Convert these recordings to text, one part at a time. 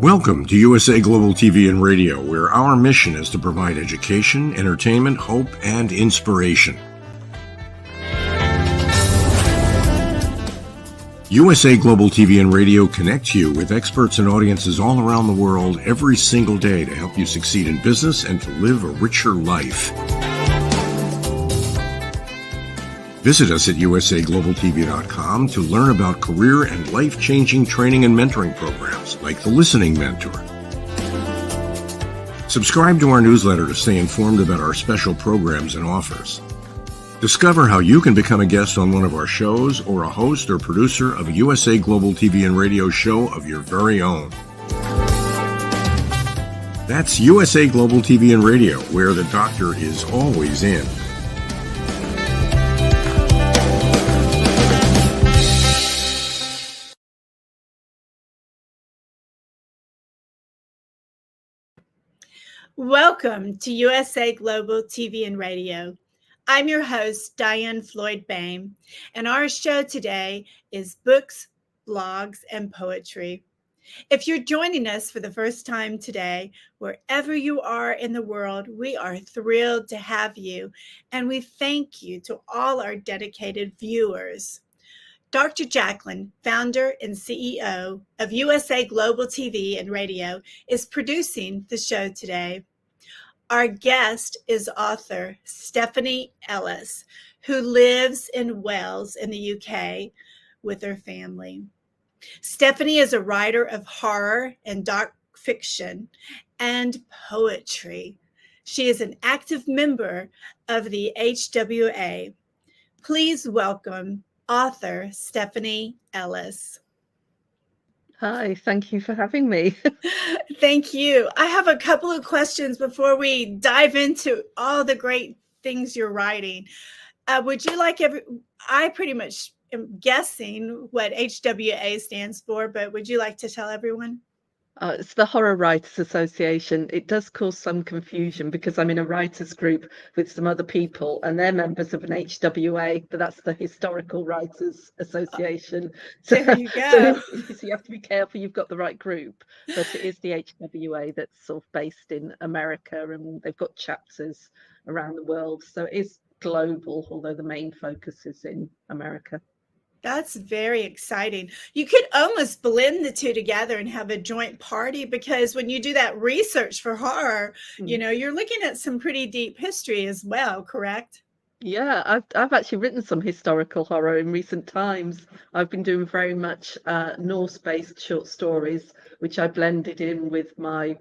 Welcome to USA Global TV and Radio, where our mission is to provide education, entertainment, hope, and inspiration. USA Global TV and Radio connects you with experts and audiences all around the world every single day to help you succeed in business and to live a richer life. Visit us at usaglobaltv.com to learn about career and life-changing training and mentoring programs like the Listening Mentor. Subscribe to our newsletter to stay informed about our special programs and offers. Discover how you can become a guest on one of our shows or a host or producer of a USA Global TV and Radio show of your very own. That's USA Global TV and Radio, where the doctor is always in. Welcome to USA Global TV and Radio. I'm your host, DIANN BOEHM, and our show today is Books, Blogs, and Poetry. If you're joining us for the first time today, wherever you are in the world, we are thrilled to have you, and we thank you to all our dedicated viewers. Dr. JACALYN, founder and CEO of USA Global TV and Radio, is producing the show today. Our guest is author Stephanie Ellis, who lives in Wales in the UK with her family. Stephanie is a writer of horror and dark fiction and poetry. She is an active member of the HWA. Please welcome author Stephanie Ellis. Hi, thank you for having me. Thank you. I have a couple of questions before we dive into all the great things you're writing. Would you like I pretty much am guessing what HWA stands for, but would you like to tell everyone? It's the Horror Writers Association. It does cause some confusion because I'm in a writers group with some other people and they're members of an HWA, but that's the Historical Writers Association. There you go. So you have to be careful you've got the right group, but it is the HWA that's sort of based in America and they've got chapters around the world. So it is global, although the main focus is in America. That's very exciting. You could almost blend the two together and have a joint party because when you do that research for horror, you know, you're looking at some pretty deep history as well, correct? Yeah, I've actually written some historical horror in recent times. I've been doing very much Norse-based short stories, which I blended in with my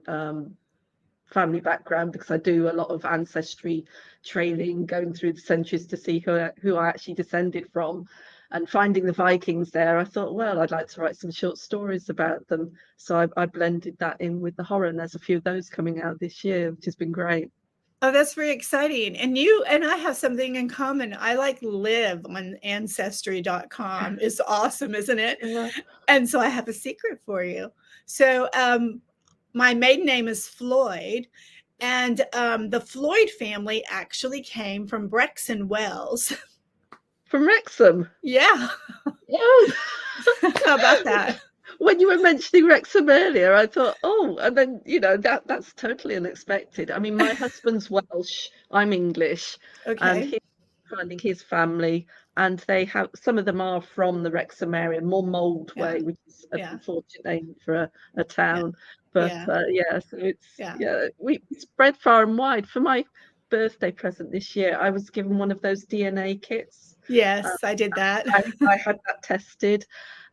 family background because I do a lot of ancestry training, going through the centuries to see who I actually descended from. And finding the Vikings there, I thought, well, I'd like to write some short stories about them. So I blended that in with the horror, and there's a few of those coming out this year, which has been great. Oh, that's very exciting. And you and I have something in common. I live on ancestry.com. It's awesome, isn't it? Yeah. And so I have a secret for you. So my maiden name is Floyd. And the Floyd family actually came from Brexon, Wales. From Wrexham? Yeah. Oh. How about that? When you were mentioning Wrexham earlier, I thought, oh, and then, you know, that's totally unexpected. I mean, my husband's Welsh, I'm English, and he's finding his family, and they have, some of them are from the Wrexham area, more Moldway, which is an unfortunate name for a town. But so it's, we spread far and wide. For my birthday present this year, I was given one of those DNA kits. Yes, I did that. I had that tested,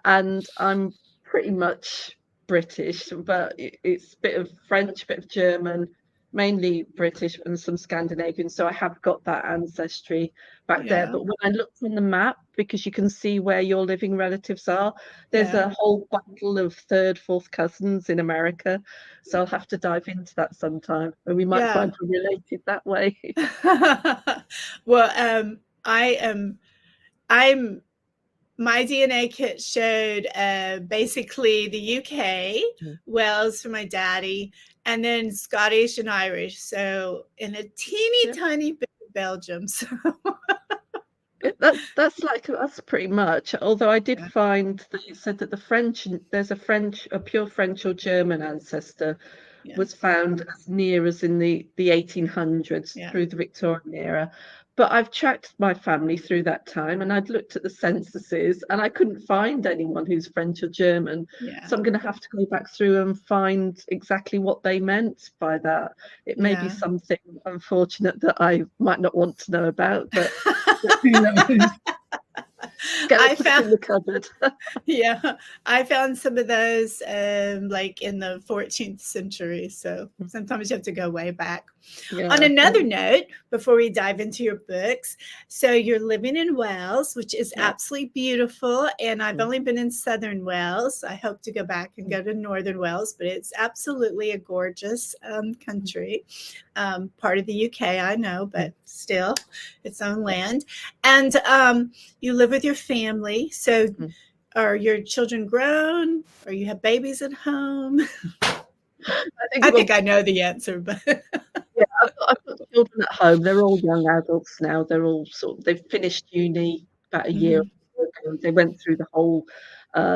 and I'm pretty much British, but it's a bit of French, a bit of German, mainly British and some Scandinavian. So I have got that ancestry back there. But when I looked on the map, because you can see where your living relatives are, there's a whole bundle of third, fourth cousins in America. So I'll have to dive into that sometime, and we might find we're related that way. Well, my DNA kit showed basically the UK, Wales for my daddy, and then Scottish and Irish. So in a teeny tiny bit of Belgium. So That's like us pretty much. Although I did Yeah, find that it said that there's a pure French or German ancestor yeah, was found as near as in the 1800s yeah, through the Victorian era. But I've tracked my family through that time, and I'd looked at the censuses, and I couldn't find anyone who's French or German. yeah, So I'm going to have to go back through and find exactly what they meant by that. It may be yeah. something unfortunate that I might not want to know about, but who knows? I Skeletons found in the cupboard. yeah, I found some of those like in the 14th century. So sometimes you have to go way back. On Yeah. another note, before we dive into your books, so you're living in Wales, which is Yeah. absolutely beautiful. And I've Mm, only been in southern Wales. I hope to go back and go to northern Wales, but it's absolutely a gorgeous country. Part of the UK, I know, but still its own land. And you live with your family. So mm. are your children grown? Or you have babies at home? I think, I well, think I know the answer, but yeah, I've got children at home. They're all young adults now. They're all they've finished uni about a year Mhm. ago. They went through the whole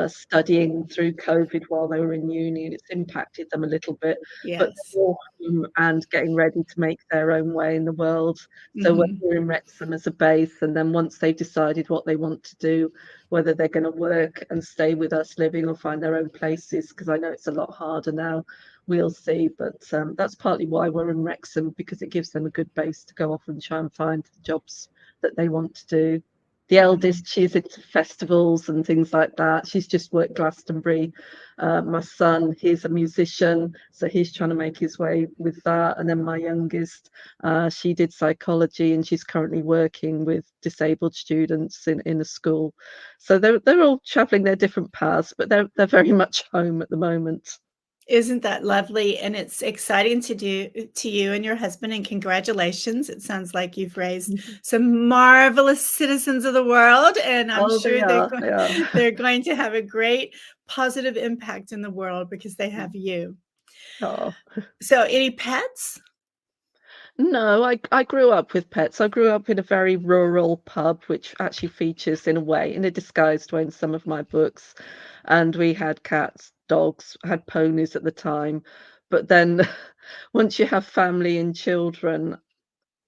studying through COVID while they were in uni, and it's impacted them a little bit. But Yes. they're all home and getting ready to make their own way in the world. So Mhm. we're in Wrexham as a base, and then once they've decided what they want to do, whether they're going to work and stay with us living or find their own places, because I know it's a lot harder now, we'll see. But that's partly why we're in Wrexham, because it gives them a good base to go off and try and find the jobs that they want to do. The Mhm. eldest, she's into festivals and things like that. She's just worked Glastonbury. My son, he's a musician, so he's trying to make his way with that. And then my youngest, she did psychology, and she's currently working with disabled students in a school. So they're all travelling their different paths, but they're very much home at the moment. Isn't that lovely? And it's exciting to do to you and your husband, and congratulations. It sounds like you've raised Mhm. some marvelous citizens of the world, and I'm Oh, sure they're they are. they're going to have a great positive impact in the world because they have Mm. you. Oh. So, any pets? No, I grew up with pets. I grew up in a very rural pub, which actually features in a way, in a disguised way, in some of my books. And we had cats, dogs, had ponies at the time. But then once you have family and children,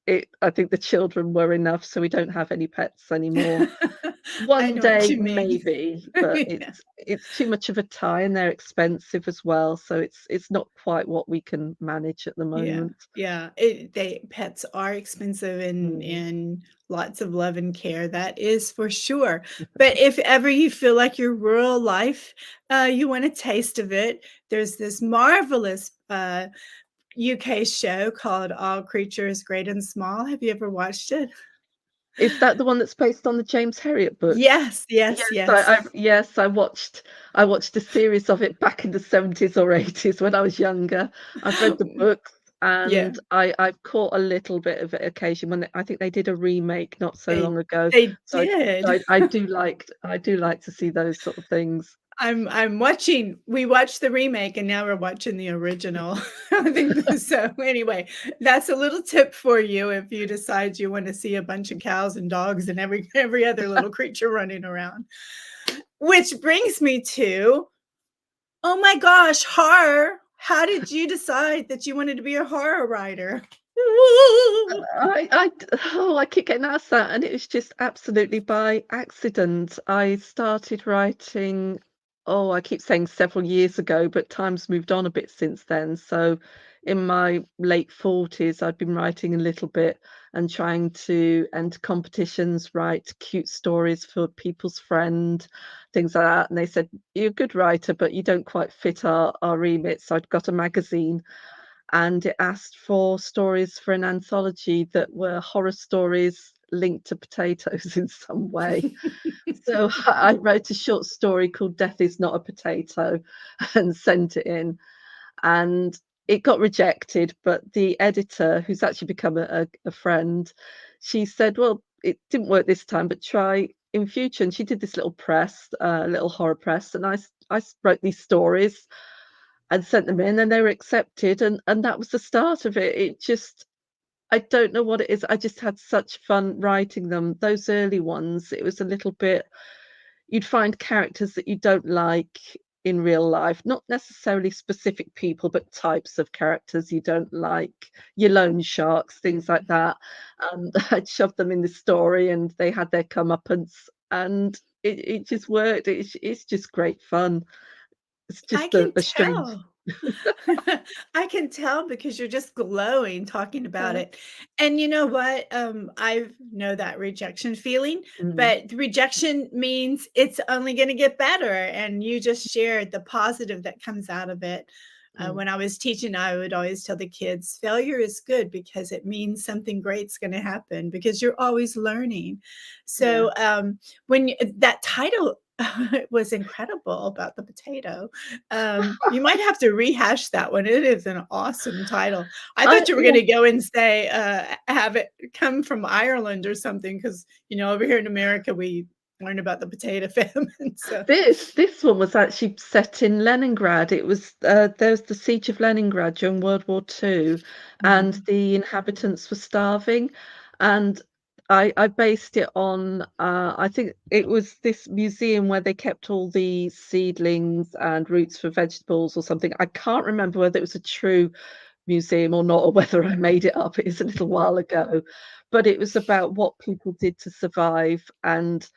I think the children were enough, so we don't have any pets anymore. I One know what day, you mean. maybe, but Yeah. it's too much of a tie, and they're expensive as well, so it's not quite what we can manage at the Yeah, moment. yeah. They pets are expensive Mm. and lots of love and care. That is for sure. But if ever you feel like your rural life, you want a taste of it, there's this marvelous UK show called All Creatures Great and Small. Have you ever watched it? Is that the one that's based on the James Herriot books? Yes, yes, Yes, yes. I watched a series of it back in the 70s or 80s when I was younger. I've read the books, Yeah, and I've caught a little bit of it occasion when I think they did a remake not so they long ago. they So did. I do like to see those sort of things. I'm watching we watched the remake and now we're watching the original. I think so anyway, that's a little tip for you if you decide you want to see a bunch of cows and dogs and every other little creature running around. Which brings me to, oh my gosh, horror. How did you decide that you wanted to be a horror writer? Ooh. I keep getting asked that, and it was just absolutely by accident. I started writing, oh, I keep saying several years ago, but time's moved on a bit since then. So, in my late 40s, I'd been writing a little bit and trying to enter competitions, write cute stories for people's friend, things like that. And they said, "You're a good writer, but you don't quite fit our remit." So I'd got a magazine, and it asked for stories for an anthology that were horror stories linked to potatoes in some way. So I wrote a short story called Death is Not a Potato and sent it in, and it got rejected. But the editor, who's actually become a friend, she said, "Well, it didn't work this time, but try in future." And she did this little press, little horror press, and I wrote these stories and sent them in, and they were accepted, and that was the start of it. It just I don't know what it is. I just had such fun writing them. Those early ones, it was a little bit, you'd find characters that you don't like in real life, not necessarily specific people, but types of characters you don't like, your loan sharks, things like that. And I'd shove them in the story and they had their comeuppance, and it just worked. It's just great fun. It's I just can a strange. tell. I can tell because you're just glowing talking about uh, it. And you know what? I know that rejection feeling, mm, but the rejection means it's only going to get better. And you just shared the positive that comes out of it. mm, When I was teaching, I would always tell the kids, failure is good because it means something great's going to happen because you're always learning. yeah. So when that title was incredible about the potato. You might have to rehash that one. It is an awesome title. I thought you were Yeah. gonna go and say, have it come from Ireland or something, because over here in America, we learn about the potato famine, so This one was actually set in Leningrad. It was there was the siege of Leningrad during World War II, and Mhm. the inhabitants were starving. And I based it on I think it was this museum where they kept all the seedlings and roots for vegetables or something. I can't remember whether it was a true museum or not, or whether I made it up. It is a little while ago, but it was about what people did to survive and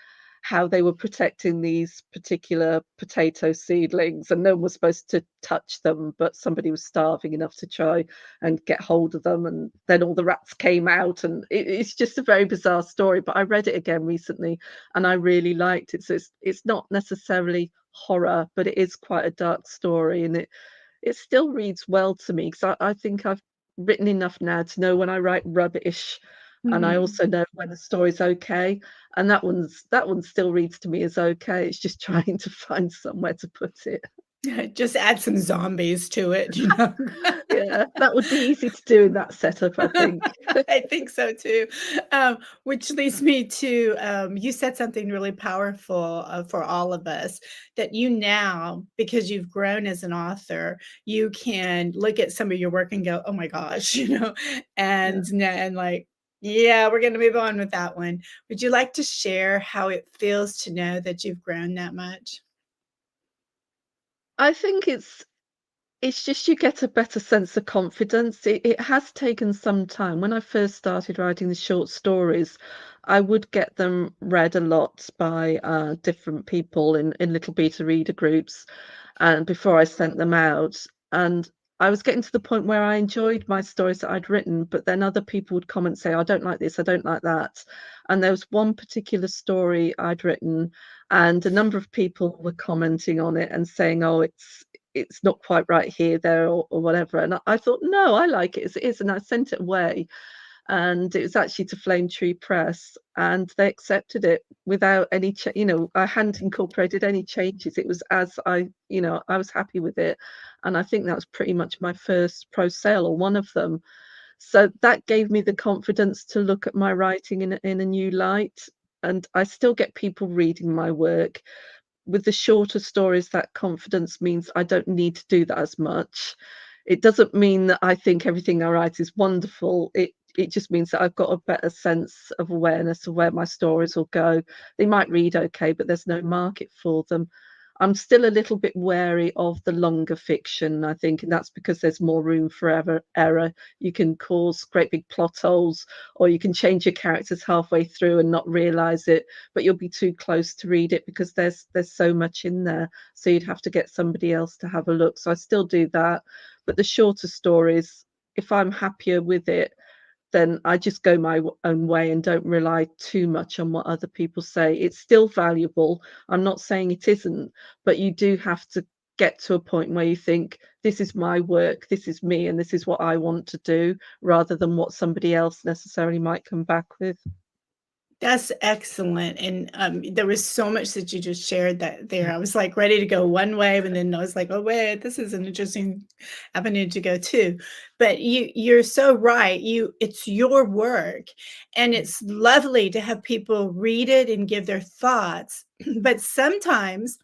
how they were protecting these particular potato seedlings, and no one was supposed to touch them, but somebody was starving enough to try and get hold of them, and then all the rats came out, and it's just a very bizarre story. But I read it again recently and I really liked it. So it's not necessarily horror, but it is quite a dark story, and it still reads well to me because I think I've written enough now to know when I write rubbish, and I Mhm. also know when the story's okay. And that one still reads to me as okay. It's just trying to find somewhere to put it. Just add some zombies to it, Yeah, that would be easy to do in that setup, I think. I think so too. Which leads me to you said something really powerful for all of us, that you now, because you've grown as an author, you can look at some of your work and go, oh my gosh, Yeah. and like, yeah, we're going to move on with that one. Would you like to share how it feels to know that you've grown that much? I think it's just you get a better sense of confidence. It has taken some time. When I first started writing the short stories, I would get them read a lot by different people in little beta reader groups, and before I sent them out. And I was getting to the point where I enjoyed my stories that I'd written, but then other people would comment, say, I don't like this, I don't like that. And there was one particular story I'd written, and a number of people were commenting on it and saying, oh, it's not quite right here, there, or whatever. And I thought, no, I like it as it is. And I sent it away. And it was actually to Flame Tree Press, and they accepted it without any, I hadn't incorporated any changes. It was as I was happy with it. And I think that was pretty much my first pro sale, or one of them. So that gave me the confidence to look at my writing in a new light. And I still get people reading my work. With the shorter stories, that confidence means I don't need to do that as much. It doesn't mean that I think everything I write is wonderful. It just means that I've got a better sense of awareness of where my stories will go. They might read okay, but there's no market for them. I'm still a little bit wary of the longer fiction, I think, and that's because there's more room for error. You can cause great big plot holes, or you can change your characters halfway through and not realize it, but you'll be too close to read it because there's so much in there. So you'd have to get somebody else to have a look. So I still do that. But the shorter stories, if I'm happier with it, then I just go my own way and don't rely too much on what other people say. It's still valuable. I'm not saying it isn't, but you do have to get to a point where you think, this is my work, this is me, and this is what I want to do, rather than what somebody else necessarily might come back with. That's excellent, and, there was so much that you just shared that there. I was, like, ready to go one way, but then I was like, "Oh, wait, this is an interesting avenue to go too." But you're so right. It's your work, and it's lovely to have people read it and give their thoughts, but sometimes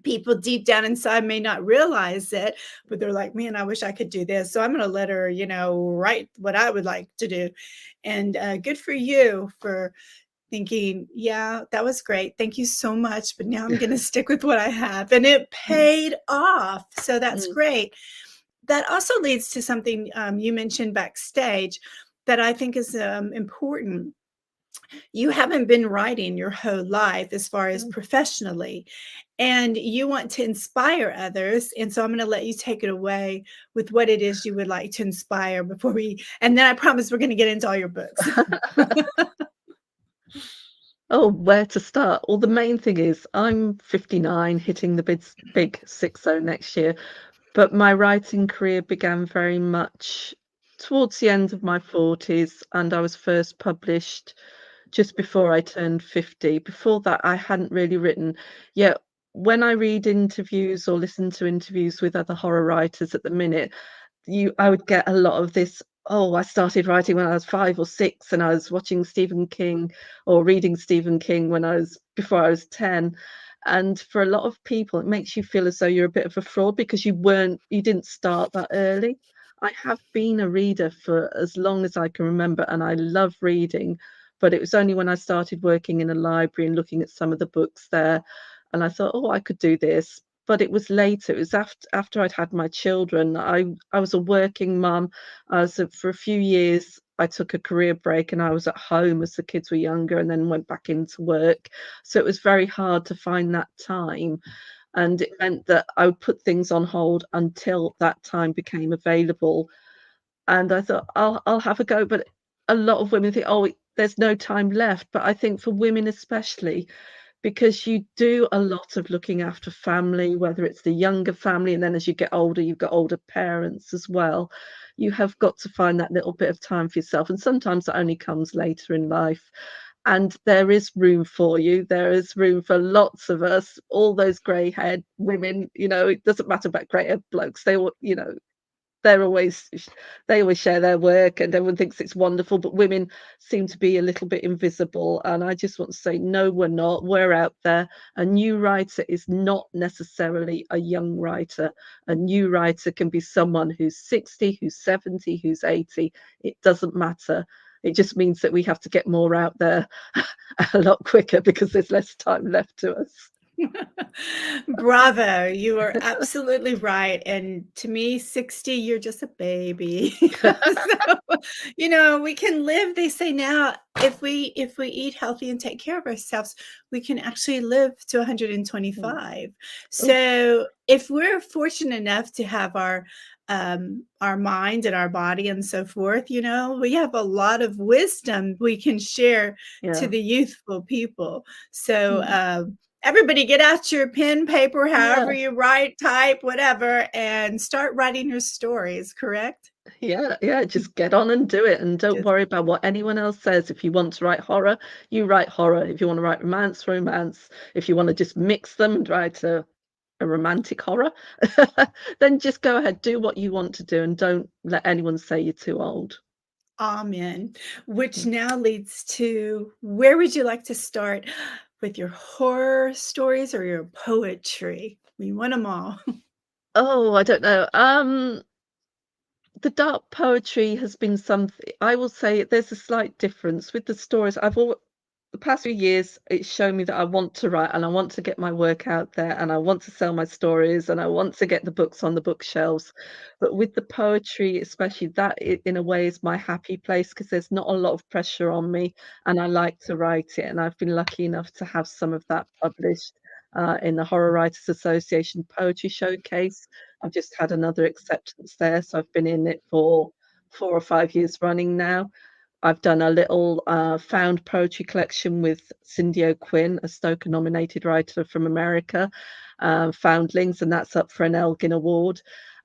people deep down inside may not realize it, but they're like, man, I wish I could do this. So I'm going to let her, write what I would like to do. And good for you for thinking, yeah, that was great. Thank you so much. But now I'm going to stick with what I have. And it paid off. So that's Mm. great. That also leads to something you mentioned backstage that I think is important. You haven't been writing your whole life as far as professionally, and you want to inspire others. And so I'm going to let you take it away with what it is you would like to inspire and then I promise we're going to get into all your books. Oh, where to start? Well, the main thing is I'm 59, hitting the big 60 next year, but my writing career began very much towards the end of my 40s, and I was first published just before I turned 50. Before that, I hadn't really written. Yet, when I read interviews or listen to interviews with other horror writers at the minute, I would get a lot of this, oh, I started writing when I was 5 or 6, and I was watching Stephen King or reading Stephen King before I was 10. And for a lot of people, it makes you feel as though you're a bit of a fraud because you didn't start that early. I have been a reader for as long as I can remember, and I love reading, but it was only when I started working in a library and looking at some of the books there, and I thought, oh, I could do this. But it was later. It was after I'd had my children. I was a working mum. For a few years, I took a career break and I was at home as the kids were younger, and then went back into work. So it was very hard to find that time. And it meant that I would put things on hold until that time became available. And I thought, I'll have a go. But a lot of women think, oh, there's no time left. But I think for women especially, because you do a lot of looking after family, whether it's the younger family, and then as you get older, you've got older parents as well. You have got to find that little bit of time for yourself. And sometimes that only comes later in life. And there is room for you. There is room for lots of us, all those grey haired women. It doesn't matter about grey haired blokes. They're always they always share their work and everyone thinks it's wonderful, but women seem to be a little bit invisible. And I just want to say, no, we're not. We're out there. A new writer is not necessarily a young writer. A new writer can be someone who's 60, who's 70, who's 80. It doesn't matter. It just means that we have to get more out there a lot quicker because there's less time left to us. Bravo. You are absolutely right. And to me, 60, you're just a baby. So, we can live, they say now, if we eat healthy and take care of ourselves, we can actually live to 125. So if we're fortunate enough to have our mind and our body and so forth, we have a lot of wisdom we can share to Yeah. the youthful people. So Mm. everybody get out your pen, paper, however Yeah. you write, type, whatever, and start writing your stories, correct? Yeah, just get on and do it, and don't Just worry about what anyone else says. If you want to write horror, you write horror. If you want to write romance, romance. If you want to just mix them and write a romantic horror, then just go ahead, do what you want to do, and don't let anyone say you're too old. amen. Which now leads to, where would you like to start with your horror stories or your poetry? We want them all. Oh, I don't know. The dark poetry has been something. I will say there's a slight difference with the stories. The past few years, it's shown me that I want to write and I want to get my work out there and I want to sell my stories and I want to get the books on the bookshelves. But with the poetry, especially in a way is my happy place because there's not a lot of pressure on me and I like to write it. And I've been lucky enough to have some of that published in the Horror Writers Association Poetry Showcase. I've just had another acceptance there, so I've been in it for 4 or 5 years running now. I've done a little found poetry collection with Cindy O'Quinn, a Stoker-nominated writer from America, Foundlings, and that's up for an Elgin Award.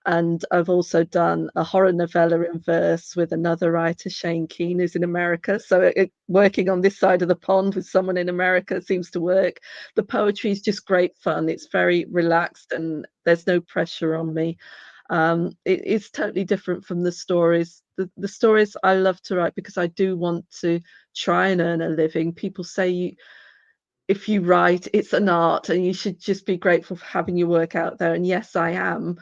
And I've also done a horror novella in verse with another writer, Shane Keane, who's in America. So working on this side of the pond with someone in America seems to work. The poetry is just great fun. It's very relaxed and there's no pressure on me. It's totally different from the stories. The stories I love to write because I do want to try and earn a living. People say if you write, it's an art, and you should just be grateful for having your work out there. And yes, I am,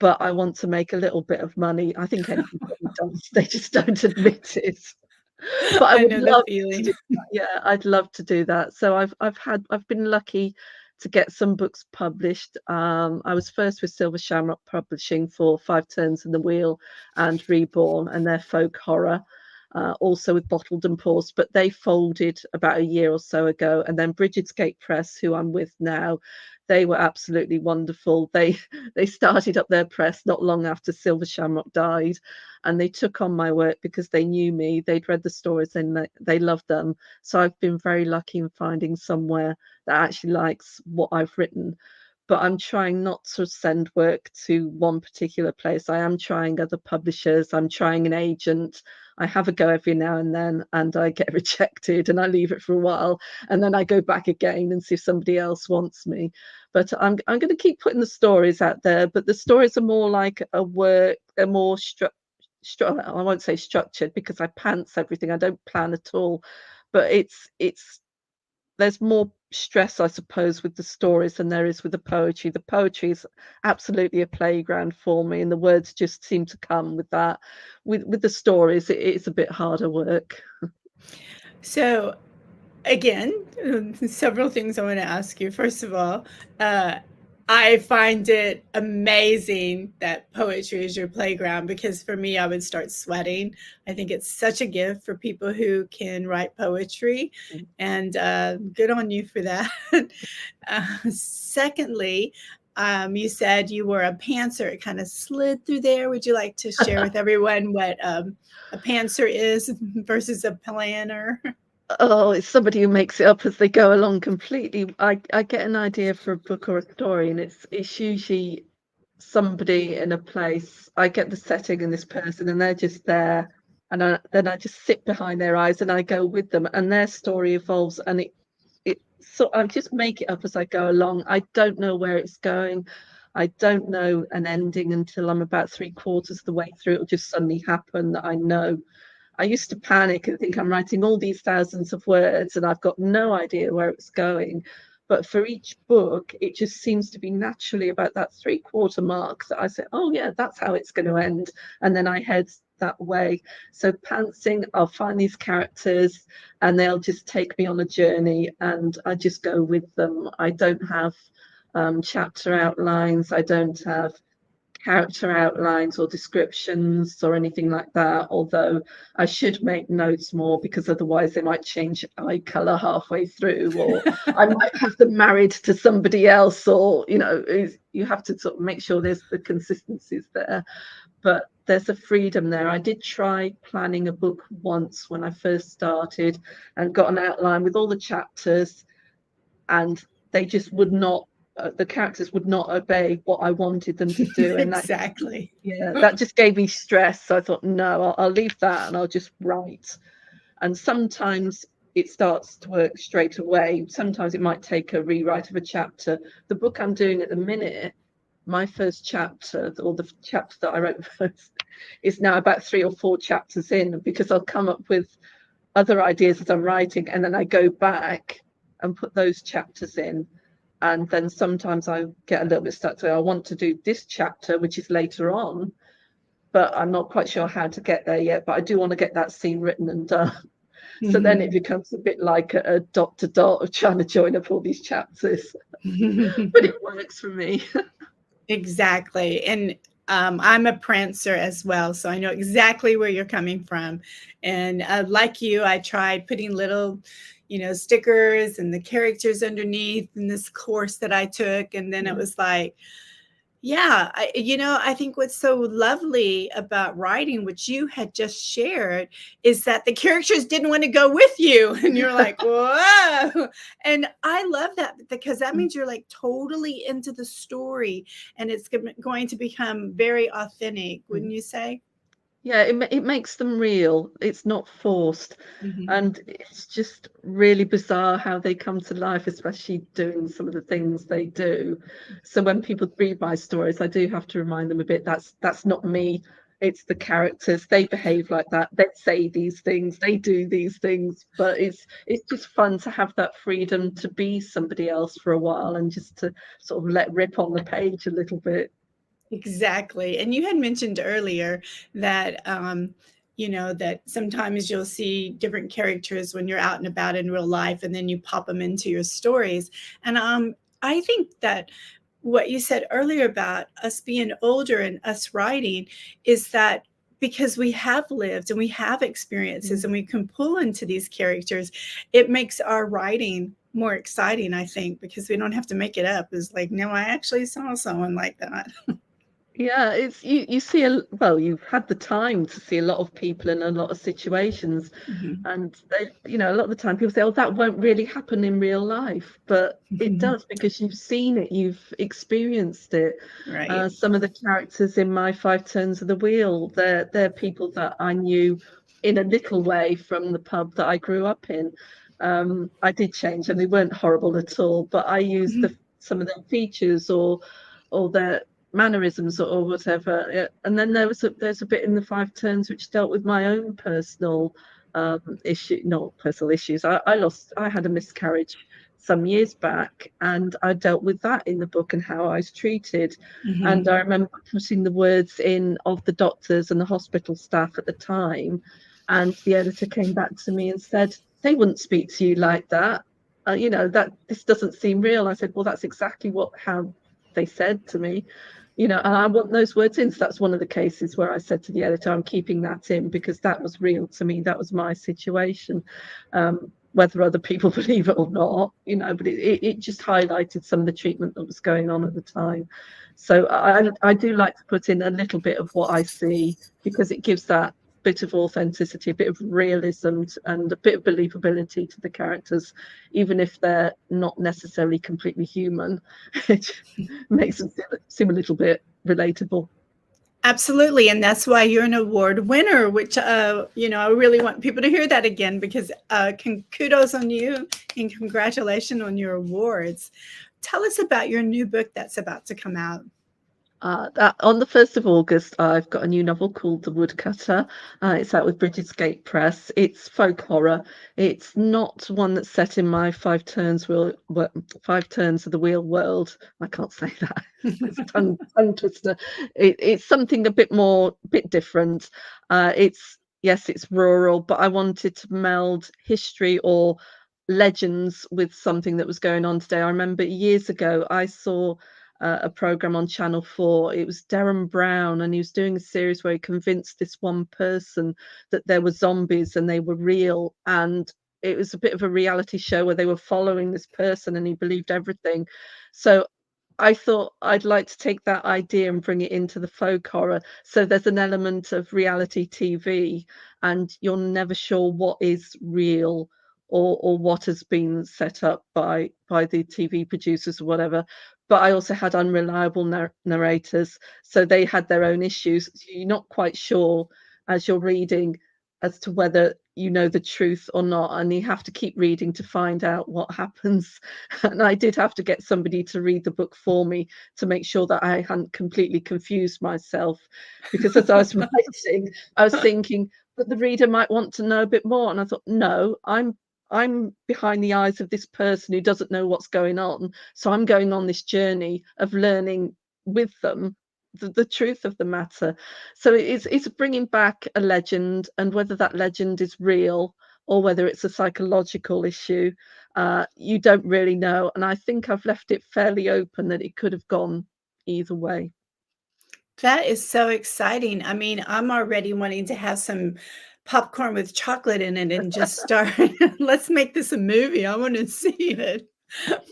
but I want to make a little bit of money. I think everybody does. They just don't admit it. But I I would know the love to do feeling. that. Yeah, I'd love to do that. So I've been lucky to get some books published. I was first with Silver Shamrock Publishing for Five Turns in the Wheel and Reborn, and their folk horror. Also with Bottled and Paused, but they folded about a year or so ago. And then Brigid's Gate Press, who I'm with now, they were absolutely wonderful. They started up their press not long after Silver Shamrock died, and they took on my work because they knew me. They'd read the stories and they loved them. So I've been very lucky in finding somewhere that actually likes what I've written. But I'm trying not to send work to one particular place. I am trying other publishers. I'm trying an agent. I have a go every now and then, and I get rejected, and I leave it for a while, and then I go back again and see if somebody else wants me. But I'm going to keep putting the stories out there. But the stories are more like a more I won't say structured, because I pants everything. I don't plan at all. But it's there's more stress, I suppose, with the stories than there is with the poetry. The poetry is absolutely a playground for me, and the words just seem to come with that. With the stories, it's a bit harder work. So, again, several things I want to ask you. First of all, I find it amazing that poetry is your playground, because for me, I would start sweating. I think it's such a gift for people who can write poetry, and good on you for that. Secondly, you said you were a pantser. It kind of slid through there. Would you like to share with everyone what a pantser is versus a planner? Oh, it's somebody who makes it up as they go along completely. I get an idea for a book or a story, and it's usually somebody in a place. I get the setting and this person, and they're just there, and then I just sit behind their eyes and I go with them, and their story evolves, and so I just make it up as I go along. I don't know where it's going. I don't know an ending until I'm about 3/4 of the way through. It'll just suddenly happen that I know. I used to panic and think I'm writing all these thousands of words and I've got no idea where it's going. But for each book, it just seems to be naturally about that 3/4 mark that I say, oh, yeah, that's how it's going to end. And then I head that way. So pantsing, I'll find these characters and they'll just take me on a journey, and I just go with them. I don't have chapter outlines. I don't have character outlines or descriptions or anything like that, although I should make notes more, because otherwise they might change eye color halfway through, or I might have them married to somebody else, or you have to sort of make sure there's the consistencies there. But there's a freedom there. I did try planning a book once when I first started and got an outline with all the chapters, and they just would not the characters would not obey what I wanted them to do, and Exactly. that just gave me stress. So I thought, no, I'll leave that and I'll just write. And sometimes it starts to work straight away. Sometimes it might take a rewrite of a chapter. The book I'm doing at the minute, my first chapter, or the chapter that I wrote first, is now about 3 or 4 chapters in, because I'll come up with other ideas as I'm writing, and then I go back and put those chapters in. And then sometimes I get a little bit stuck. So I want to do this chapter, which is later on, but I'm not quite sure how to get there yet. But I do want to get that scene written and done. So then it becomes a bit like a dot to dot of trying to join up all these chapters. But it works for me. Exactly. And I'm a prancer as well, so I know exactly where you're coming from. And like you, I tried putting little, stickers and the characters underneath in this course that I took. And then it was like, yeah, I think what's so lovely about writing, which you had just shared, is that the characters didn't want to go with you. And you're like, whoa. And I love that, because that means you're like totally into the story, and it's going to become very authentic, wouldn't you say? Yeah, it makes them real. It's not forced. And it's just really bizarre how they come to life, especially doing some of the things they do. So when people read my stories, I do have to remind them a bit, that's not me it's the characters. They behave like that. They say these things. They do these things. But it's just fun to have that freedom to be somebody else for a while and just to sort of let rip on the page a little bit. Exactly. And you had mentioned earlier that, that sometimes you'll see different characters when you're out and about in real life, and then you pop them into your stories. And I think that what you said earlier about us being older and us writing is that because we have lived and we have experiences and we can pull into these characters, it makes our writing more exciting, I think, because we don't have to make it up. It's like, no, I actually saw someone like that. Yeah, it's you see you've had the time to see a lot of people in a lot of situations, Mhm. and they, a lot of the time people say, oh, that won't really happen in real life, but it does, because you've seen it, you've experienced it. Right. Some of the characters in my Five Turns of the Wheel, they're people that I knew in a little way from the pub that I grew up in. I did change, and they weren't horrible at all, but I used Mhm. some of their features or their mannerisms or whatever. And then there's a bit in the Five Turns which dealt with my own personal issue, not personal issues. I had a miscarriage some years back, and I dealt with that in the book and how I was treated. And Mhm. I remember putting the words in of the doctors and the hospital staff at the time, and the editor came back to me and said, they wouldn't speak to you like that. That this doesn't seem real. I said, well, that's exactly how they said to me, and I want those words in. So that's one of the cases where I said to the editor, I'm keeping that in because that was real to me. That was my situation. Whether other people believe it or not, but it just highlighted some of the treatment that was going on at the time. So I do like to put in a little bit of what I see, because it gives that bit of authenticity, a bit of realism, and a bit of believability to the characters, even if they're not necessarily completely human. It makes them seem a little bit relatable. Absolutely. And that's why you're an award winner, which, I really want people to hear that again, because kudos on you and congratulations on your awards. Tell us about your new book that's about to come out. On the 1st of August, I've got a new novel called The Woodcutter. It's out with British Gate Press. It's folk horror. It's not one that's set in my Five Turns of the Wheel world. I can't say that. It's a tongue twister. It's something a bit different. It's rural, but I wanted to meld history or legends with something that was going on today. I remember years ago I saw a program on Channel 4. It was Derren Brown, and he was doing a series where he convinced this one person that there were zombies and they were real. And it was a bit of a reality show where they were following this person and he believed everything. So I thought I'd like to take that idea and bring it into the folk horror. So there's an element of reality TV, and you're never sure what is real or what has been set up by the TV producers or whatever. But I also had unreliable narrators, so they had their own issues. So you're not quite sure as you're reading as to whether you know the truth or not, and you have to keep reading to find out what happens. And I did have to get somebody to read the book for me to make sure that I hadn't completely confused myself, because as I was writing I was thinking, but the reader might want to know a bit more, and I thought, no, I'm behind the eyes of this person who doesn't know what's going on, so I'm going on this journey of learning with them the truth of the matter. So it's bringing back a legend, and whether that legend is real or whether it's a psychological issue, you don't really know. And I think I've left it fairly open that it could have gone either way. That is so exciting. I mean, I'm already wanting to have some popcorn with chocolate in it and just start. Let's make this a movie. I want to see it.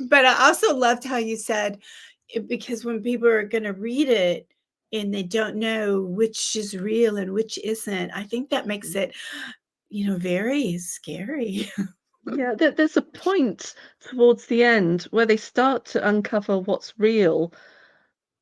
But I also loved how you said, because when people are going to read it and they don't know which is real and which isn't, I think that makes it, very scary. Yeah, there's a point towards the end where they start to uncover what's real,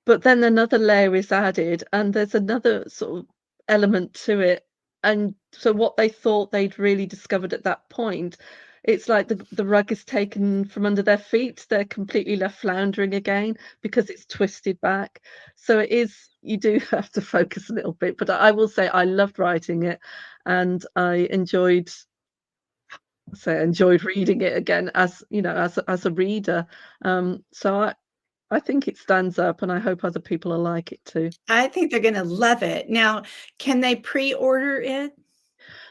but then another layer is added, and there's another sort of element to it. And so what they thought they'd really discovered at that point it's like the rug is taken from under their feet. They're completely left floundering again because it's twisted back. So it is, you do have to focus a little bit, but I will say I loved writing it, and I enjoyed reading it again, as you know, as a reader. So I think it stands up, and I hope other people will like it too. I think they're gonna love it. Now, can they pre-order it?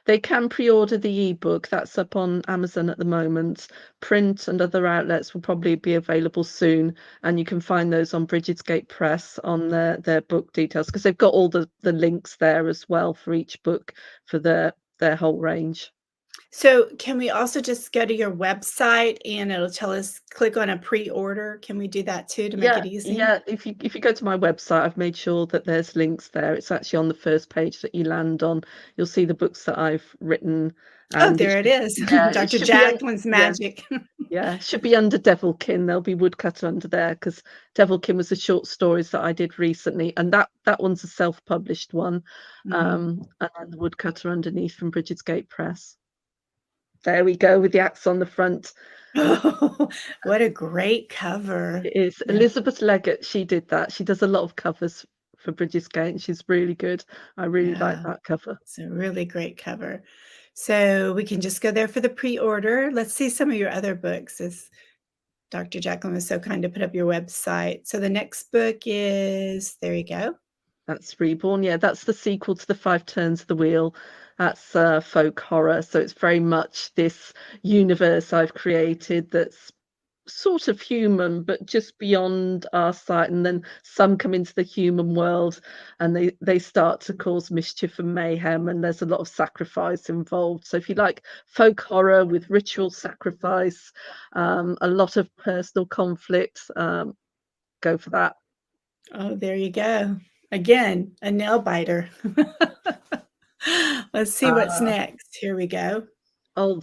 They can pre-order the ebook. That's up on Amazon at the moment. Print and other outlets will probably be available soon, and you can find those on Bridget's Press on their book details, because they've got all the links there as well for each book for their whole range. So can we also just go to your website and it'll tell us click on a pre-order? Can we do that too to make it easy? Yeah. If you go to my website, I've made sure that there's links there. It's actually on the first page that you land on. You'll see the books that I've written, Oh, and there it is. it Dr. should be Jacalyn's magic. yeah, it should be under Devilkin. There'll be Woodcutter under there, because Devilkin was the short stories that I did recently, and that one's a self-published one. Mhm. And then the Woodcutter underneath from Bridget's Press. There we go, with the axe on the front. Oh, what a great cover. It is Yeah. Elizabeth Leggett. She did that. She does a lot of covers for Bridget's Gate. She's really good. I really like Yeah, that cover. it's a really great cover. So we can just go there for the pre-order. Let's see some of your other books, as Dr. Jacalyn was so kind to put up your website. So the next book is, there you go. That's Reborn. Yeah, that's the sequel to The Five Turns of the Wheel. That's folk horror. So it's very much this universe I've created that's sort of human, but just beyond our sight. And then some come into the human world, and they start to cause mischief and mayhem, and there's a lot of sacrifice involved. So if you like folk horror with ritual sacrifice, a lot of personal conflict, go for that. Oh, there you go. Again, a nail biter. Let's see what's Uh, next. Here we go. oh,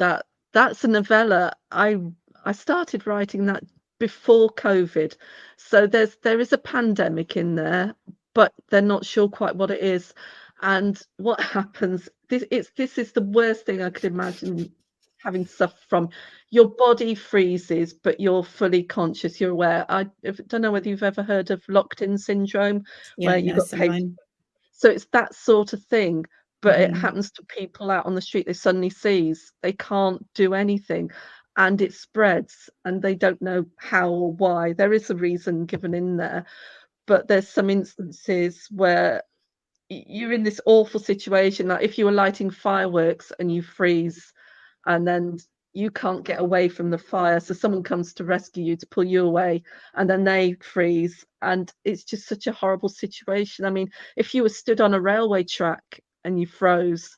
that's a novella. I started writing that before COVID. So there is a pandemic in there, but they're not sure quite what it is. And what happens, this is the worst thing I could imagine having suffered from. Your body freezes, but you're fully conscious, you're aware. I don't know whether you've ever heard of locked-in syndrome, Yeah, where I you've know got paper. someone. So it's that sort of thing, but it Mhm. happens to people out on the street. They suddenly seize, they can't do anything, and it spreads, and they don't know how or why. There is a reason given in there, but there's some instances where you're in this awful situation, like if you were lighting fireworks and you freeze, and then you can't get away from the fire, so someone comes to rescue you, to pull you away, and then they freeze, and it's just such a horrible situation. I mean, if you were stood on a railway track and you froze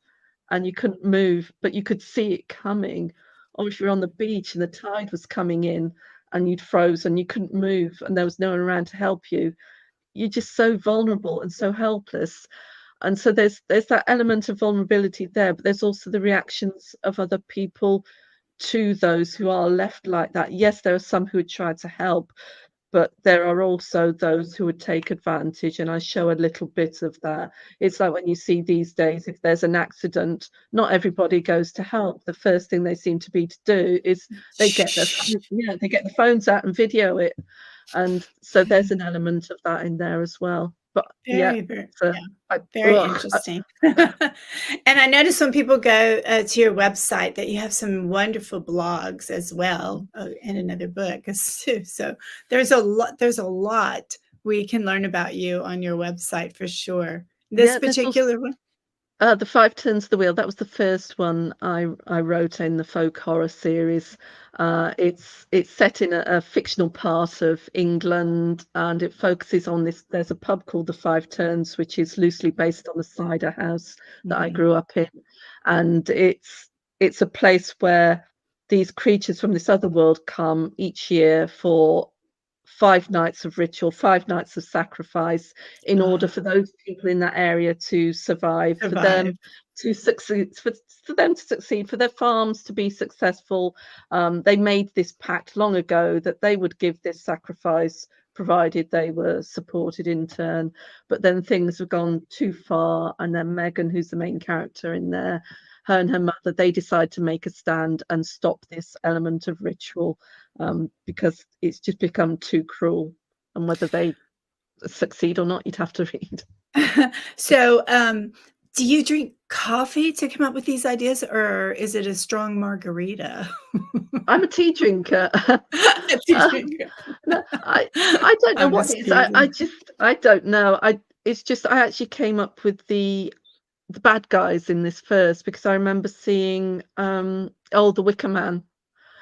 and you couldn't move, but you could see it coming, or if you're on the beach and the tide was coming in and you'd froze and you couldn't move and there was no one around to help you, you're just so vulnerable and so helpless. And so there's that element of vulnerability there, but there's also the reactions of other people to those who are left like that. Yes, there are some who would try to help, but there are also those who would take advantage, and I show a little bit of that. It's like when you see these days, if there's an accident, not everybody goes to help. The first thing they seem to be to do is they get the phones out and video it. And so there's an element of that in there as well. But yeah, Very, very, so yeah, I, very ugh, interesting. And I notice when people go to your website that you have some wonderful blogs as well, and another book too. So there's a lot. There's a lot we can learn about you on your website for sure. This yeah, there's also particular one. The Five Turns of the Wheel. That was the first one I wrote in the folk horror series. It's set in a fictional part of England, and it focuses on this. There's a pub called the Five Turns, which is loosely based on the cider house that I Mhm. grew up in, and it's a place where these creatures from this other world come each year for 5 nights of ritual, 5 nights of sacrifice, in order Ah, for those people in that area to survive, for survive. them to succeed, for them to succeed, for their farms to be successful. They made this pact long ago that they would give this sacrifice provided they were supported in turn. But then things have gone too far, and then Megan, who's the main character in there, her and her mother, they decide to make a stand and stop this element of ritual, because it's just become too cruel. And whether they succeed or not, you'd have to read. So, do you drink coffee to come up with these ideas, or is it a strong margarita? I'm a tea drinker. A tea drinker. No, I don't know I'm what just it is. teasing. I don't know. It's just I actually came up with the bad guys in this first because I remember seeing The Wicker Man.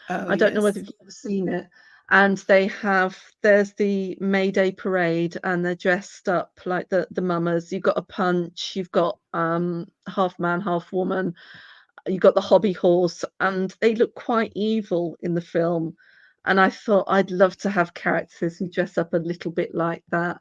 Oh, I don't know whether yes. you've ever seen it. And there's the May Day parade, and they're dressed up like the mummers. You've got a punch, you've got half man, half woman, you've got the hobby horse, and they look quite evil in the film. And I thought I'd love to have characters who dress up a little bit like that.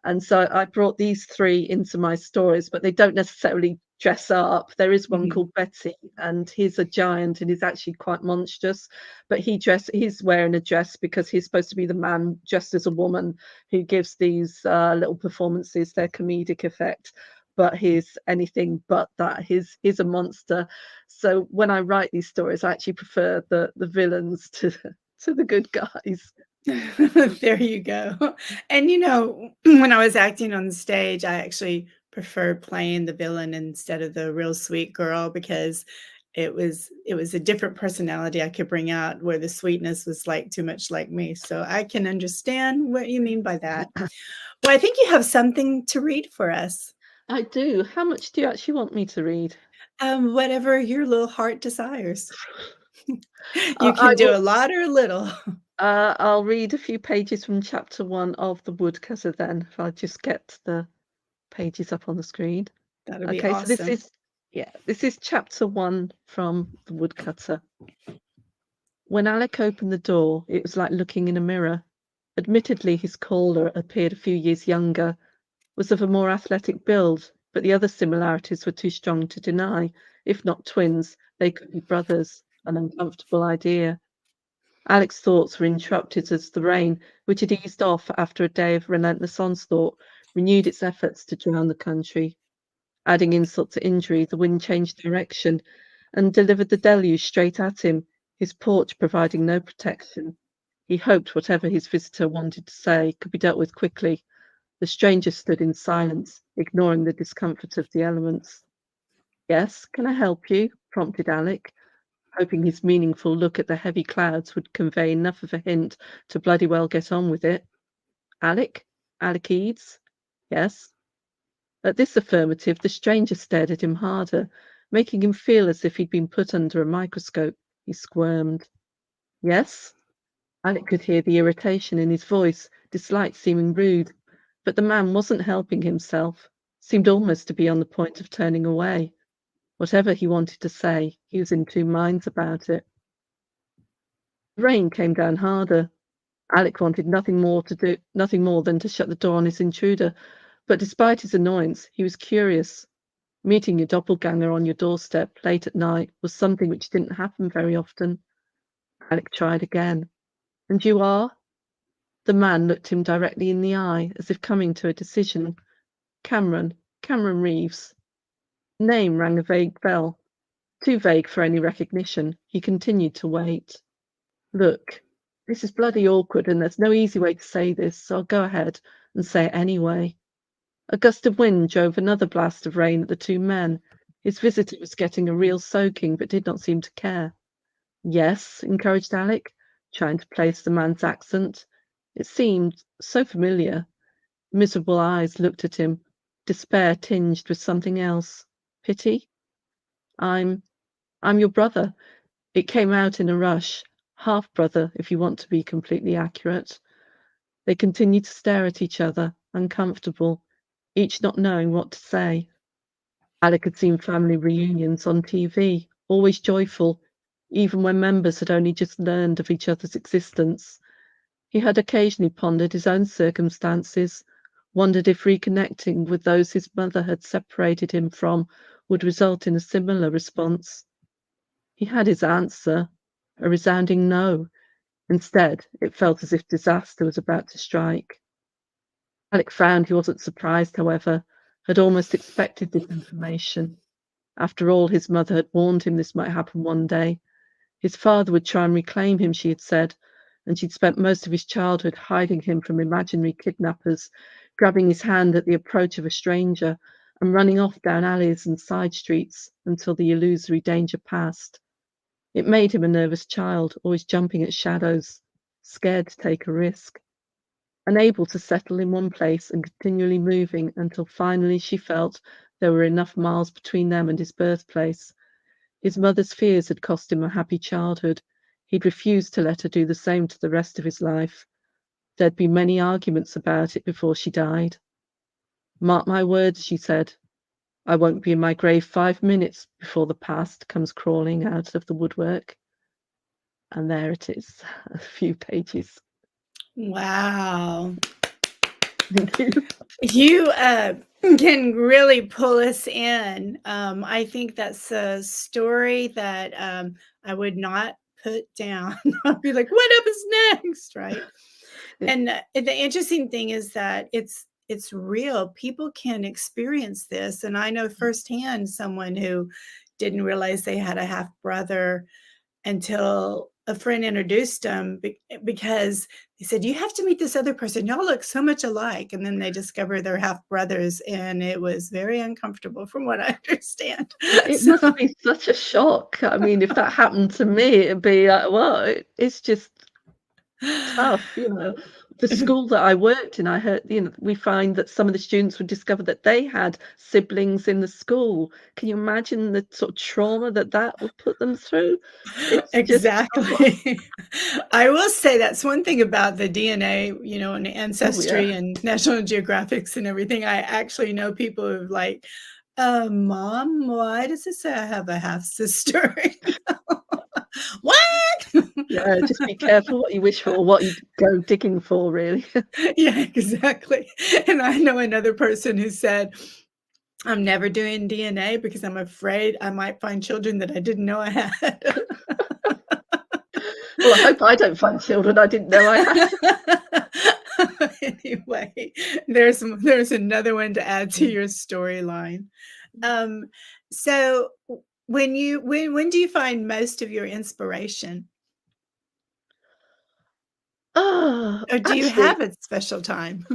And so I brought these three into my stories, but they don't necessarily dress up. There is one Mhm. called Betty, and he's a giant and he's actually quite monstrous. But he's wearing a dress because he's supposed to be the man dressed as a woman who gives these little performances their comedic effect. But he's anything but that. He's a monster. So when I write these stories, I actually prefer the villains to the good guys. There you go. And, when I was acting on stage, I actually preferred playing the villain instead of the real sweet girl because it was a different personality I could bring out where the sweetness was, like, too much like me, so I can understand what you mean by that. Well, I think you have something to read for us, I do. How much do you actually want me to read? whatever your little heart desires. You I can do a will. lot or a little. I'll read a few pages from chapter 1 of The Woodcutter then, if I just get the pages up on the screen. That'll be Okay, so awesome. this is chapter 1 from The Woodcutter. When Alec opened the door, it was like looking in a mirror. Admittedly, his caller appeared a few years younger, was of a more athletic build, but the other similarities were too strong to deny. If not twins, they could be brothers, an uncomfortable idea. Alec's thoughts were interrupted as the rain, which had eased off after a day of relentless onslaught, renewed its efforts to drown the country. Adding insult to injury, the wind changed direction and delivered the deluge straight at him, his porch providing no protection. He hoped whatever his visitor wanted to say could be dealt with quickly. The stranger stood in silence, ignoring the discomfort of the elements. "Yes, can I help you?" prompted Alec, hoping his meaningful look at the heavy clouds would convey enough of a hint to bloody well get on with it. "Alec? Alec Eads?" "Yes." At this affirmative, the stranger stared at him harder, making him feel as if he'd been put under a microscope. He squirmed. "Yes?" Alec could hear the irritation in his voice, dislike seeming rude, but the man wasn't helping himself, seemed almost to be on the point of turning away. Whatever he wanted to say, he was in two minds about it. The rain came down harder. Alec wanted nothing more than to shut the door on his intruder, but despite his annoyance, he was curious. Meeting your doppelganger on your doorstep late at night was something which didn't happen very often. Alec tried again. "And you are?" The man looked him directly in the eye, as if coming to a decision. Cameron Reeves. The name rang a vague bell. Too vague for any recognition. He continued to wait. "Look, this is bloody awkward, and there's no easy way to say this, so I'll go ahead and say it anyway." A gust of wind drove another blast of rain at the two men. His visitor was getting a real soaking, but did not seem to care. "Yes?" encouraged Alec, trying to place the man's accent. It seemed so familiar. Miserable eyes looked at him, despair tinged with something else. Pity? I'm I'm your brother." It came out in a rush. Half brother, if you want to be completely accurate. They continued to stare at each other, uncomfortable, each not knowing what to say. Alec had seen family reunions on TV, always joyful, even when members had only just learned of each other's existence. He had occasionally pondered his own circumstances, wondered if reconnecting with those his mother had separated him from would result in a similar response. He had his answer, a resounding no. Instead, it felt as if disaster was about to strike. Alec found he wasn't surprised, however, had almost expected this information. After all, his mother had warned him this might happen one day. His father would try and reclaim him, she had said, and she'd spent most of his childhood hiding him from imaginary kidnappers, grabbing his hand at the approach of a stranger, and running off down alleys and side streets until the illusory danger passed. It made him a nervous child, always jumping at shadows, scared to take a risk, unable to settle in one place and continually moving until finally she felt there were enough miles between them and his birthplace. His mother's fears had cost him a happy childhood. He'd refused to let her do the same to the rest of his life. There'd been many arguments about it before she died. Mark my words, she said. I won't be in my grave 5 minutes before the past comes crawling out of the woodwork. And there it is, a few pages. Wow. Thank you. You can really pull us in. I think that's a story that I would not put down. I'll be like, what happens next, right? Yeah. And the interesting thing is that it's real. People can experience this, and I know firsthand someone who didn't realize they had a half brother until a friend introduced them because he said, you have to meet this other person. Y'all look so much alike. And then they discovered they're half brothers, and it was very uncomfortable from what I understand. It must be such a shock. I mean, if that happened to me, it'd be like, well, it's just tough, you know. The school that I worked in, I heard, you know, we find that some of the students would discover that they had siblings in the school. Can you imagine the sort of trauma that would put them through? It's Exactly. I will say that's one thing about the DNA, you know, and Ancestry yeah. and National Geographics and everything. I actually know people who are like, Mom, why does it say I have a half sister? What? Yeah, just be careful what you wish for, what you go digging for, really. Yeah, exactly. And I know another person who said, I'm never doing DNA because I'm afraid I might find children that I didn't know I had. Well, I hope I don't find children I didn't know I had. Anyway, there's another one to add to your storyline. So when do you find most of your inspiration? Oh, Or do you actually, have a special time?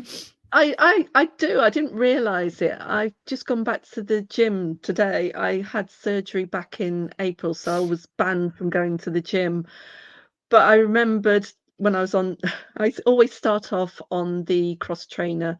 I do. I didn't realize it. I've just gone back to the gym today. I had surgery back in April, so I was banned from going to the gym. But I remembered when I was on, I always start off on the cross trainer,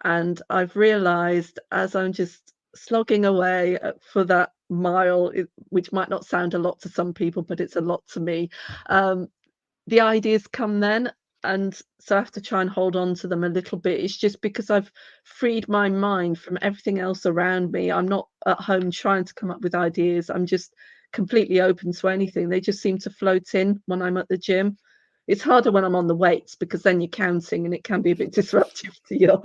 and I've realized as I'm just slogging away for that mile, which might not sound a lot to some people, but it's a lot to me. The ideas come then, and so I have to try and hold on to them a little bit. It's just because I've freed my mind from everything else around me. I'm not at home trying to come up with ideas. I'm just completely open to anything. They just seem to float in when I'm at the gym. It's harder when I'm on the weights because then you're counting and it can be a bit disruptive to your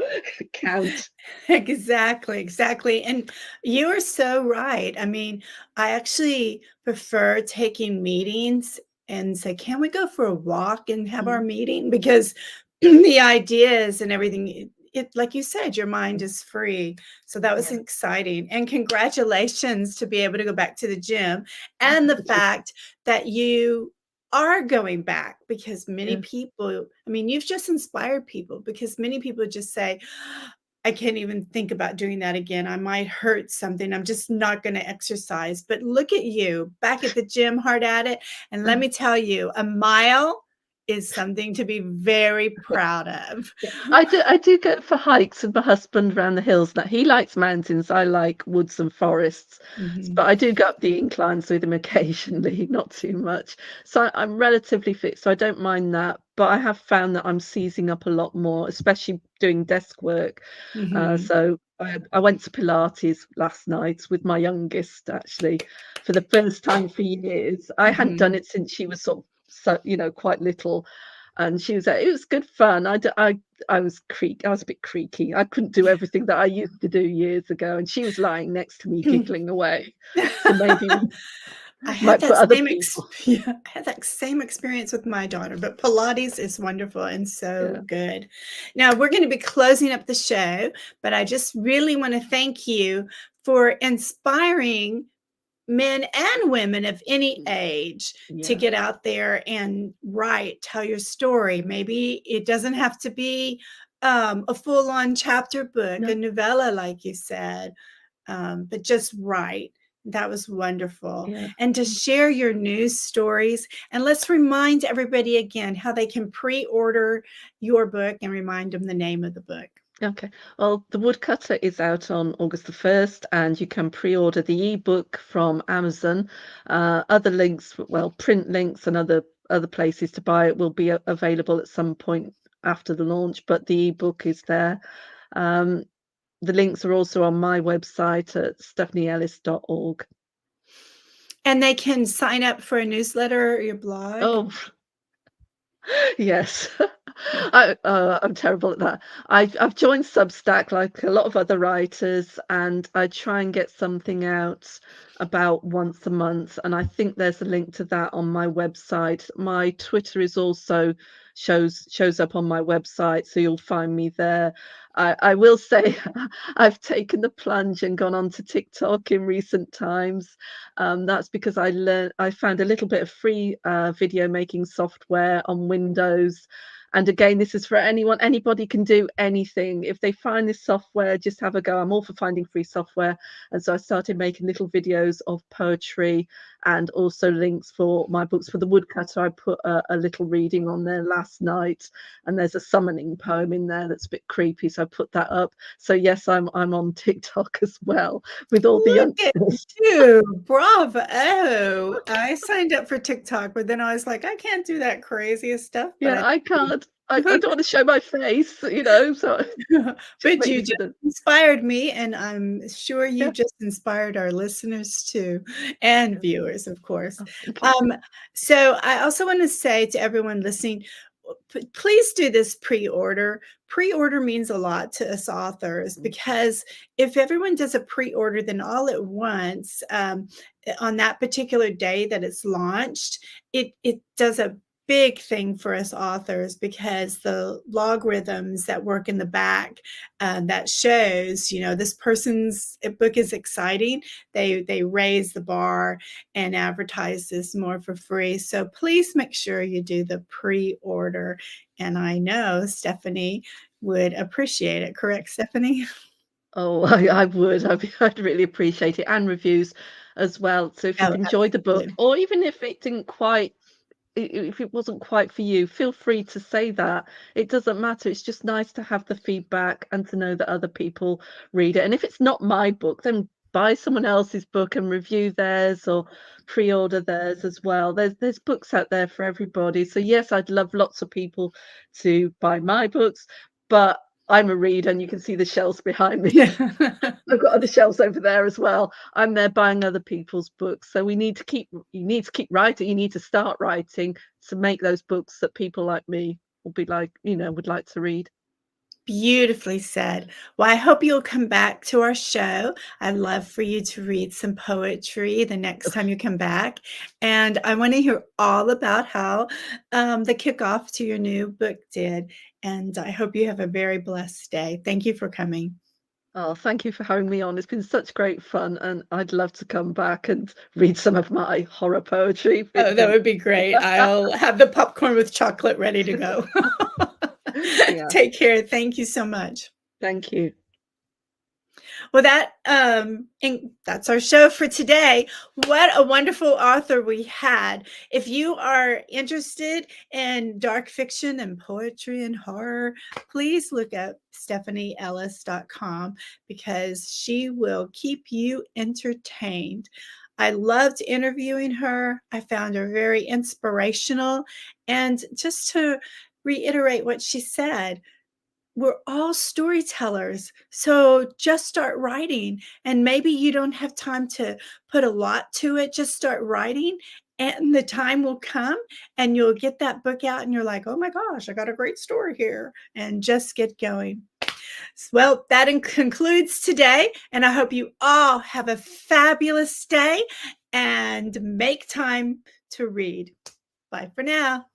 count. Exactly. And you are so right. I mean, I actually prefer taking meetings and say, can we go for a walk and have our meeting? Because the ideas and everything, it like you said, your mind is free. So that was exciting. And congratulations to be able to go back to the gym, and the fact that you are going back, because many people, I mean, you've just inspired people, because many people just say, I can't even think about doing that again. I might hurt something. I'm just not going to exercise. But look at you back at the gym, hard at it. And let me tell you, a mile is something to be very proud of. I do go for hikes with my husband around the hills. Now he likes mountains, I like woods and forests. But I do go up the inclines with him occasionally, not too much. So I'm relatively fit, so I don't mind that. But I have found that I'm seizing up a lot more, especially doing desk work. So I went to Pilates last night with my youngest, actually, for the first time for years. I hadn't done it since she was sort of, so, you know, quite little. And she was it was good fun. I was I was a bit creaky. I couldn't do everything that I used to do years ago. And she was lying next to me, giggling away. So maybe I might had put that other same people. I had that same experience with my daughter, but Pilates is wonderful and so good. Now we're going to be closing up the show, but I just really want to thank you for inspiring men and women of any age to Yeah. get out there and write, tell your story. Maybe it doesn't have to be a full-on chapter book, a No. novella, like you said, but just write. That was wonderful. Yeah. And to share your news stories. And let's remind everybody again how they can pre-order your book and remind them the name of the book. Okay. Well, The Woodcutter is out on August the 1st, and you can pre-order the ebook from Amazon. Other links, well, print links and other places to buy it will be available at some point after the launch, but the ebook is there. The links are also on my website at stephanieellis.org. And they can sign up for a newsletter or your blog. Oh, yes. I'm terrible at that. I've joined Substack like a lot of other writers, and I try and get something out about once a month, and I think there's a link to that on my website. My Twitter is also shows up on my website, so you'll find me there. I will say I've taken the plunge and gone on to TikTok in recent times. That's because I found a little bit of free video making software on Windows. And again, this is for anyone. Anybody can do anything. If they find this software, just have a go. I'm all for finding free software. And so I started making little videos of poetry and also links for my books. For The Woodcutter, I put a little reading on there last night, and there's a summoning poem in there that's a bit creepy, so I put that up. So yes, I'm on TikTok as well with all the Look at youngsters. you. Bravo. I signed up for TikTok, but then I was like, I can't do that craziest stuff, but Yeah, I can't. I don't want to show my face, so just but make you me just do the inspired me, and I'm sure you yeah. just inspired our listeners too, and viewers, of course. Oh, thank you. Um, so I also want to say to everyone listening, please do this pre-order. Pre-order means a lot to us authors, because if everyone does a pre-order, then all at once, on that particular day that it's launched, it does a big thing for us authors, because the logarithms that work in the back, that shows, this person's book is exciting, they raise the bar and advertise this more for free. So please make sure you do the pre-order, and I know Stephanie would appreciate it. Correct, Stephanie? Oh, I would. I'd really appreciate it, and reviews as well. So if you've Oh, enjoyed the book, absolutely. or even if it didn't quite if it wasn't quite for you, feel free to say that. It doesn't matter. It's just nice to have the feedback and to know that other people read it. And if it's not my book, then buy someone else's book and review theirs, or pre-order theirs as well. There's books out there for everybody. So yes, I'd love lots of people to buy my books, but I'm a reader, and you can see the shelves behind me. I've got other shelves over there as well. I'm there buying other people's books. So you need to keep writing. You need to start writing to make those books that people like me will be like, would like to read. Beautifully said. Well, I hope you'll come back to our show. I'd love for you to read some poetry the next time you come back. And I want to hear all about how the kickoff to your new book did. And I hope you have a very blessed day. Thank you for coming. Oh, thank you for having me on. It's been such great fun, and I'd love to come back and read some of my horror poetry with Oh, that you. would be great. I'll have the popcorn with chocolate ready to go. Yeah, Take care. Thank you so much. thank you. Well, that's our show for today. What a wonderful author we had. If you are interested in dark fiction and poetry and horror, please look up stephanieellis.com, because she will keep you entertained. I loved interviewing her. I found her very inspirational. And just to reiterate what she said, we're all storytellers. So just start writing. And maybe you don't have time to put a lot to it. Just start writing, and the time will come and you'll get that book out and you're like, oh my gosh, I got a great story here. And just get going. Well, that concludes today. And I hope you all have a fabulous day and make time to read. Bye for now.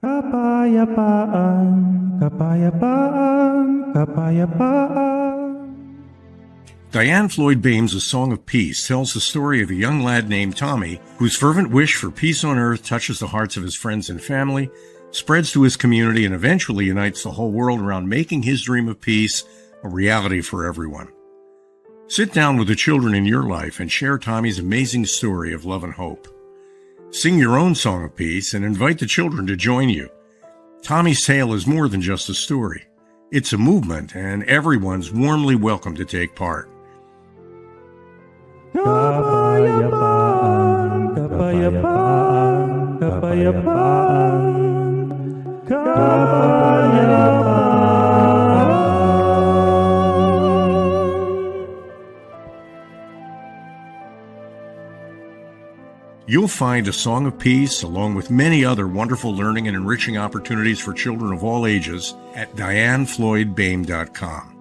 Kapayapaan, kapayapaan, kapayapaan. Diann Floyd BOEHM's A Song of Peace tells the story of a young lad named Tommy whose fervent wish for peace on earth touches the hearts of his friends and family, spreads to his community, and eventually unites the whole world around making his dream of peace a reality for everyone. Sit down with the children in your life and share Tommy's amazing story of love and hope. Sing your own song of peace and invite the children to join you. Tommy's tale is more than just a story. It's a movement, and everyone's warmly welcome to take part. Kapayapaan, kapayapaan, kapayapaan, kapayapaan. You'll find A Song of Peace, along with many other wonderful learning and enriching opportunities for children of all ages, at DiannFloydBOEHM.com.